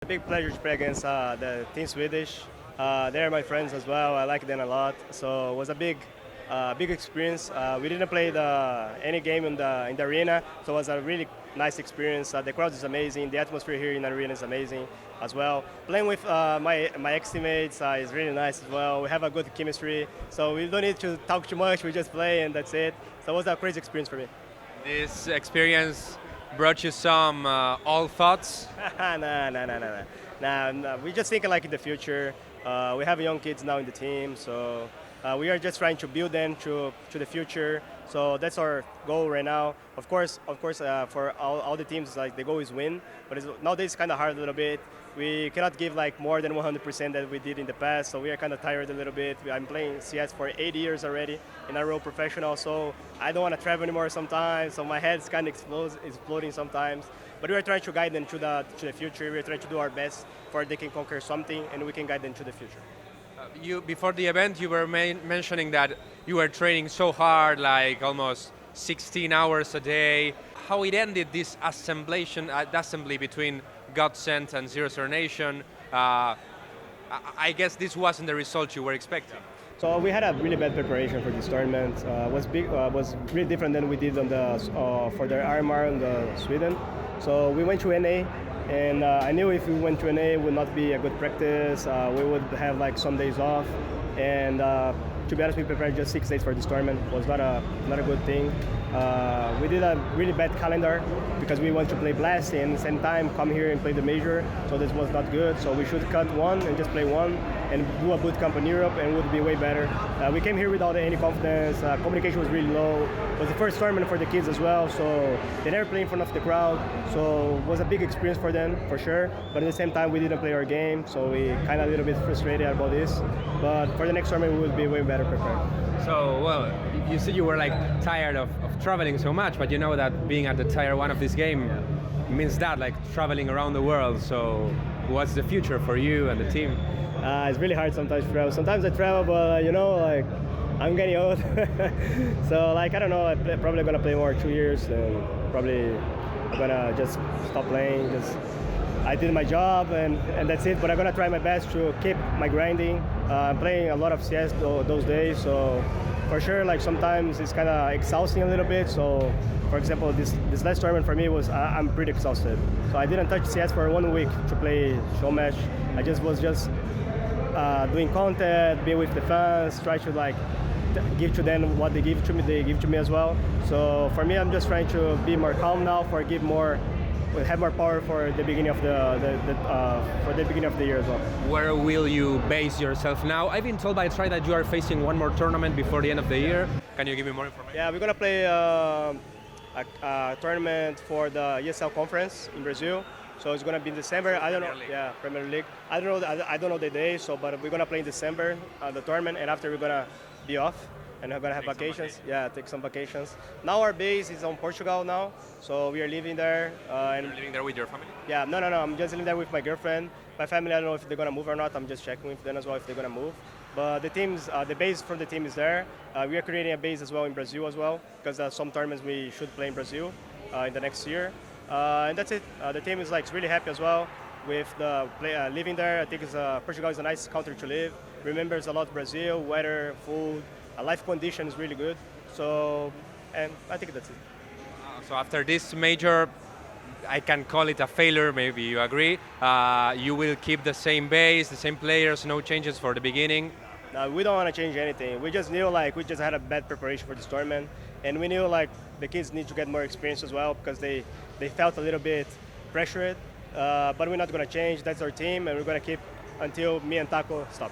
Big pleasure to play against the Team Swedish. They're my friends as well. I like them a lot. So it was a big experience. We didn't play any game in the arena, so it was a really nice experience. The crowd is amazing. The atmosphere here in the arena is amazing as well. Playing with my ex-teammates is really nice as well. We have a good chemistry, so we don't need to talk too much. We just play and that's it. So it was a crazy experience for me. This experience brought you some old thoughts? No. We're just thinking like in the future. We have young kids now in the team, so we are just trying to build them to the future. So that's our goal right now. Of course, for all the teams, like the goal is win. But nowadays it's kind of hard a little bit. We cannot give like more than 100% that we did in the past. So we are kind of tired a little bit. I'm playing CS for 8 years already in a real professional. So I don't want to travel anymore sometimes. So my head's kind of exploding sometimes. But we are trying to guide them to the future. We are trying to do our best for they can conquer something and we can guide them to the future. Before the event, you were mentioning that you were training so hard, like almost 16 hours a day. How it ended, this assembly between Godsend and Zero Zero Nation, I guess this wasn't the result you were expecting. So we had a really bad preparation for this tournament. Was really different than we did on for the RMR in Sweden. So we went to NA, and I knew if we went to NA, it would not be a good practice. We would have like some days off, and to be honest, we prepared just 6 days for this tournament. It was not a good thing. We did a really bad calendar because we want to play Blast and at the same time come here and play the major. So this was not good. So we should cut one and just play one and do a boot camp in Europe and it would be way better. We came here without any confidence. Communication was really low. It was the first tournament for the kids as well. So they never played in front of the crowd. So it was a big experience for them, for sure. But at the same time, we didn't play our game. So we kind of a little bit frustrated about this. But for the next tournament, we will be way better prepared. So, well, you said you were like tired of traveling so much, but you know that being at the tier 1 of this game means that, like traveling around the world. So what's the future for you and the team? It's really hard sometimes to travel. Sometimes I travel, but like I'm getting old. So like I don't know, I'm probably gonna play more 2 years and probably I'm gonna just stop playing. I did my job and that's it, but I'm gonna try my best to keep my grinding. I'm playing a lot of CS those days, so for sure, like sometimes it's kind of exhausting a little bit. So, for example, this last tournament for me was I'm pretty exhausted. So I didn't touch CS for 1 week to play showmatch. I was doing content, be with the fans, try to like give to them what they give to me. They give to me as well. So for me, I'm just trying to be more calm now, have more power for the beginning of the year as well. Where will you base yourself now? I've been told by Try that you are facing one more tournament before the end of the year. Can you give me more information? Yeah, we're gonna play a tournament for the ESL conference in Brazil. So it's gonna be in December. I don't know. Yeah, Premier League. I don't know the day. So, but we're gonna play in December the tournament, and after we're gonna be off. And we're gonna have vacations. Yeah, take some vacations. Now our base is on Portugal now, so we are living there. You're living there with your family? Yeah, no. I'm just living there with my girlfriend. My family, I don't know if they're gonna move or not. I'm just checking with them as well if they're gonna move. But the base for the team is there. We are creating a base as well in Brazil as well, because some tournaments we should play in Brazil in the next year. And that's it. The team is like really happy as well with living there. I think Portugal is a nice country to live. Remembers a lot Brazil, weather, food. Life condition is really good, so, and I think that's it. So after this major, I can call it a failure, maybe you agree, you will keep the same base, the same players, no changes for the beginning? No, we don't want to change anything. We just knew like we just had a bad preparation for this tournament, and we knew like the kids need to get more experience as well because they felt a little bit pressured, but we're not going to change. That's our team, and we're going to keep until me and Taco stop.